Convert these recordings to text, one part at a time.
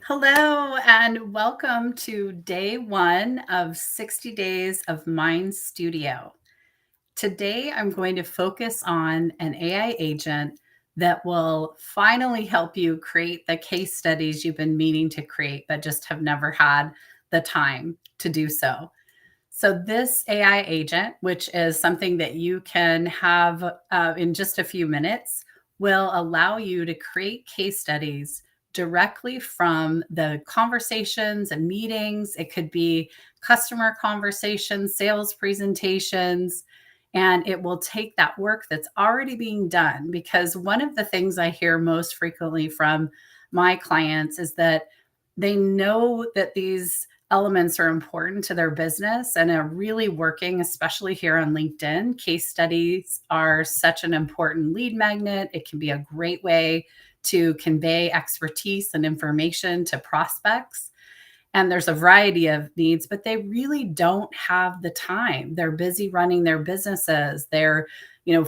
Hello, and welcome to day one of 60 days of MindStudio. Today, I'm going to focus on an AI agent that will finally help you create the case studies you've been meaning to create, but just have never had the time to do so. So, this AI agent, which is something that you can have in just a few minutes, will allow you to create case studies directly from the conversations and meetings. It could be customer conversations, sales presentations, and it will take that work that's already being done. Because one of the things I hear most frequently from my clients is that they know that these elements are important to their business and are really working, especially here on LinkedIn. Case studies are such an important lead magnet. It can be a great way to convey expertise and information to prospects. And there's a variety of needs, but they really don't have the time. They're busy running their businesses. They're,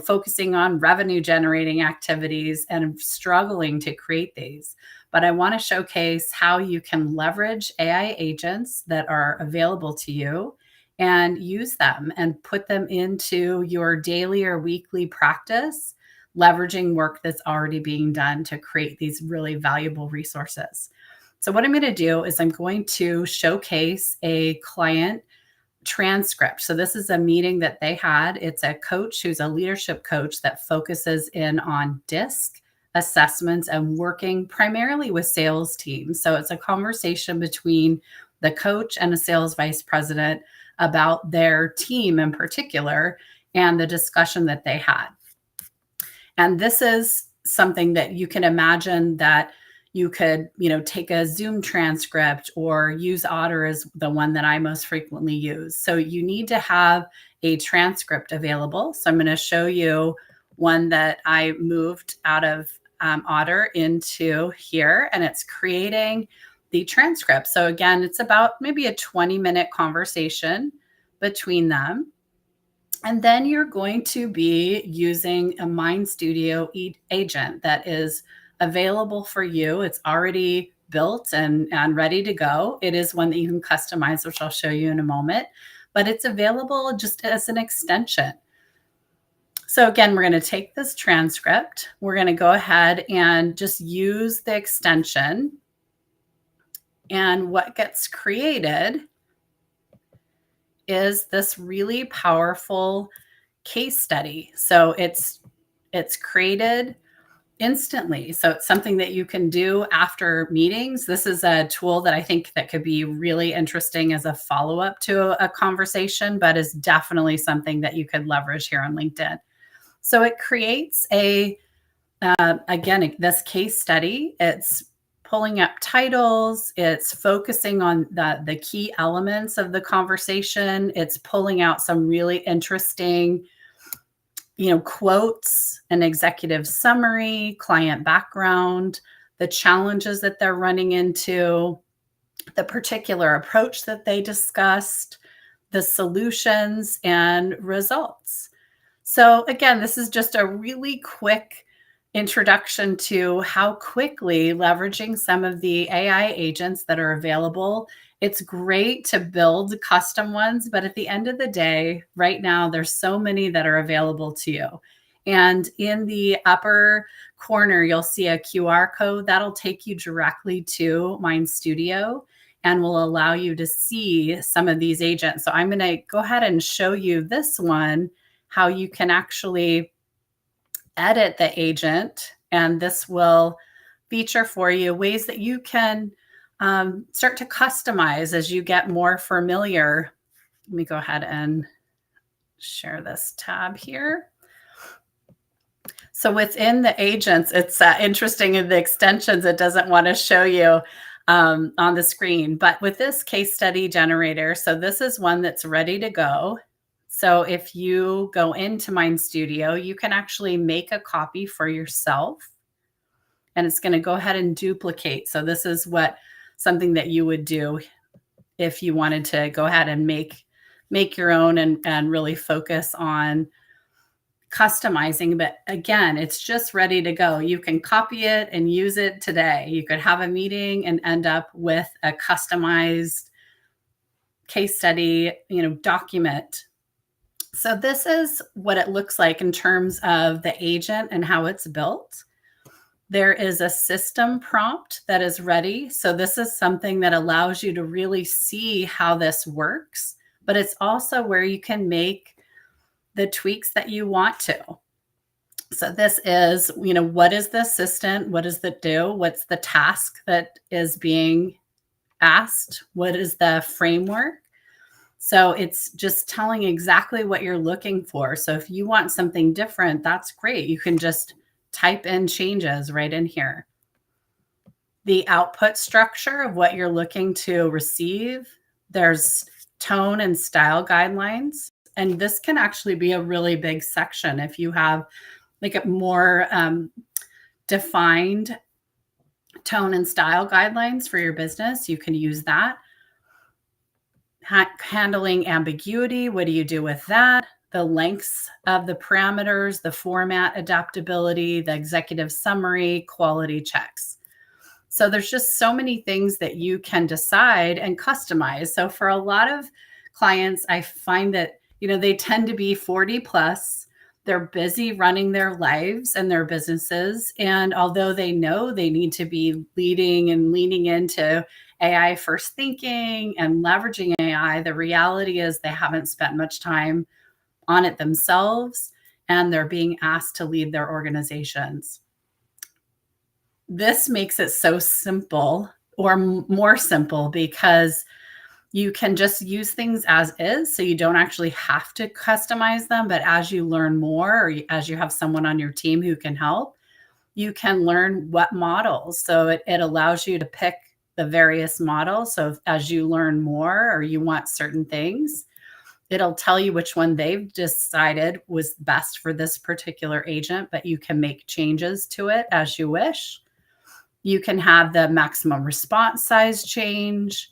focusing on revenue generating activities and struggling to create these. But I want to showcase how you can leverage AI agents that are available to you and use them and put them into your daily or weekly practice, leveraging work that's already being done to create these really valuable resources. So, what I'm going to do is I'm going to showcase a client transcript. So, this is a meeting that they had. It's a coach who's a leadership coach that focuses in on DISC assessments and working primarily with sales teams. So, it's a conversation between the coach and a sales vice president about their team in particular and the discussion that they had. And this is something that you can imagine that you could, take a Zoom transcript or use Otter as the one that I most frequently use. So you need to have a transcript available. So I'm going to show you one that I moved out of Otter into here, and it's creating the transcript. So again, it's about maybe a 20-minute conversation between them. And then you're going to be using a MindStudio agent that is available for you. It's already built and ready to go. It is one that you can customize, which I'll show you in a moment, but it's available just as an extension. So again, we're going to take this transcript. We're going to go ahead and just use the extension. And what gets created is this really powerful case study. So it's created instantly. So it's something that you can do after meetings. This is a tool that I think that could be really interesting as a follow-up to a conversation, but is definitely something that you could leverage here on LinkedIn. So it creates again, this case study. It's pulling up titles. It's focusing on the key elements of the conversation. It's pulling out some really interesting, quotes, an executive summary, client background, the challenges that they're running into, the particular approach that they discussed, the solutions and results. So again, this is just a really quick introduction to how quickly leveraging some of the AI agents that are available. It's great to build custom ones, but at the end of the day, right now, there's so many that are available to you. And in the upper corner, you'll see a QR code that'll take you directly to MindStudio and will allow you to see some of these agents. So I'm going to go ahead and show you this one, how you can actually edit the agent, and this will feature for you ways that you can start to customize as you get more familiar. Let me go ahead and share this tab here. So within the agents, it's interesting in the extensions, it doesn't want to show you on the screen, but with this case study generator, so this is one that's ready to go. So if you go into MindStudio, you can actually make a copy for yourself, and it's going to go ahead and duplicate. So this is something that you would do if you wanted to go ahead and make your own and really focus on customizing, but again, it's just ready to go. You can copy it and use it today. You could have a meeting and end up with a customized case study, document. So this is what it looks like in terms of the agent and how it's built. There is a system prompt that is ready. So this is something that allows you to really see how this works, but it's also where you can make the tweaks that you want to. So this is, what is the assistant? What does it do? What's the task that is being asked? What is the framework? So it's just telling exactly what you're looking for. So if you want something different, that's great. You can just type in changes right in here. The output structure of what you're looking to receive. There's tone and style guidelines. And this can actually be a really big section if you have like a more defined tone and style guidelines for your business. You can use that. Handling ambiguity. What do you do with that? The lengths of the parameters, the format adaptability, the executive summary, quality checks. So there's just so many things that you can decide and customize. So for a lot of clients, I find that, they tend to be 40 plus. They're busy running their lives and their businesses. And although they know they need to be leading and leaning into AI first thinking and leveraging AI, the reality is they haven't spent much time on it themselves, and they're being asked to lead their organizations. This makes it so simple, or more simple, because you can just use things as is. So you don't actually have to customize them, but as you learn more, or as you have someone on your team who can help, you can learn what models. So it allows you to pick the various models. So as you learn more or you want certain things, it'll tell you which one they've decided was best for this particular agent, but you can make changes to it as you wish. You can have the maximum response size change.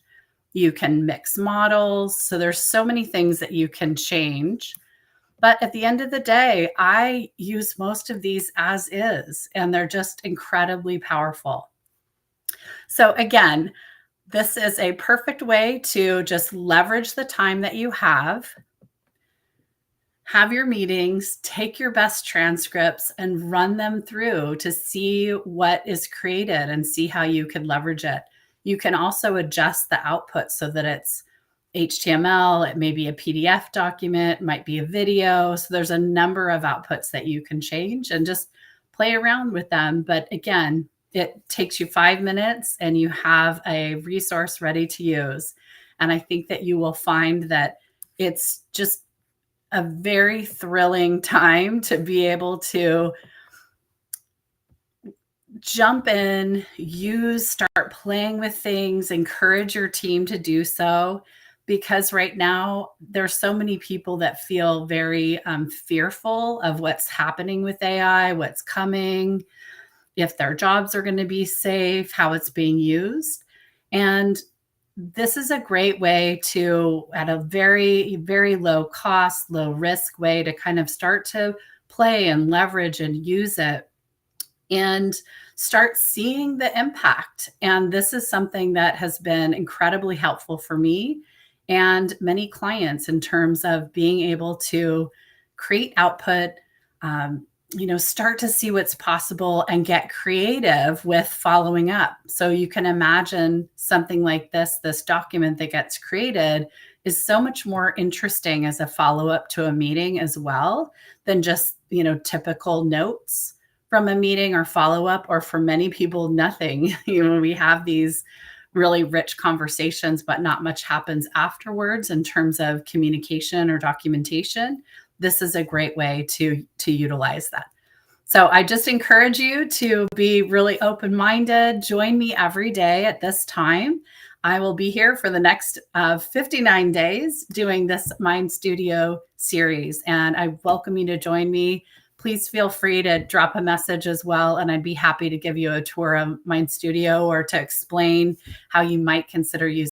You can mix models. So there's so many things that you can change. But at the end of the day, I use most of these as is, and they're just incredibly powerful. So again, this is a perfect way to just leverage the time that you have your meetings, take your best transcripts and run them through to see what is created and see how you could leverage it. You can also adjust the output so that it's HTML, it may be a PDF document, it might be a video. So there's a number of outputs that you can change and just play around with them. But again, it takes you 5 minutes and you have a resource ready to use. And I think that you will find that it's just a very thrilling time to be able to jump in, start playing with things, encourage your team to do so. Because right now, there's so many people that feel very fearful of what's happening with AI, what's coming, if their jobs are going to be safe, how it's being used. And this is a great way to, at a very, very low cost, low risk way, to kind of start to play and leverage and use it and start seeing the impact. And this is something that has been incredibly helpful for me and many clients in terms of being able to create output, start to see what's possible and get creative with following up. So you can imagine something like this document that gets created is so much more interesting as a follow-up to a meeting as well than just, typical notes from a meeting or follow-up, or for many people, nothing. We have these really rich conversations, but not much happens afterwards in terms of communication or documentation. This is a great way to utilize that. So I just encourage you to be really open-minded. Join me every day at this time. I will be here for the next 59 days doing this MindStudio series, and I welcome you to join me. Please feel free to drop a message as well, and I'd be happy to give you a tour of MindStudio or to explain how you might consider using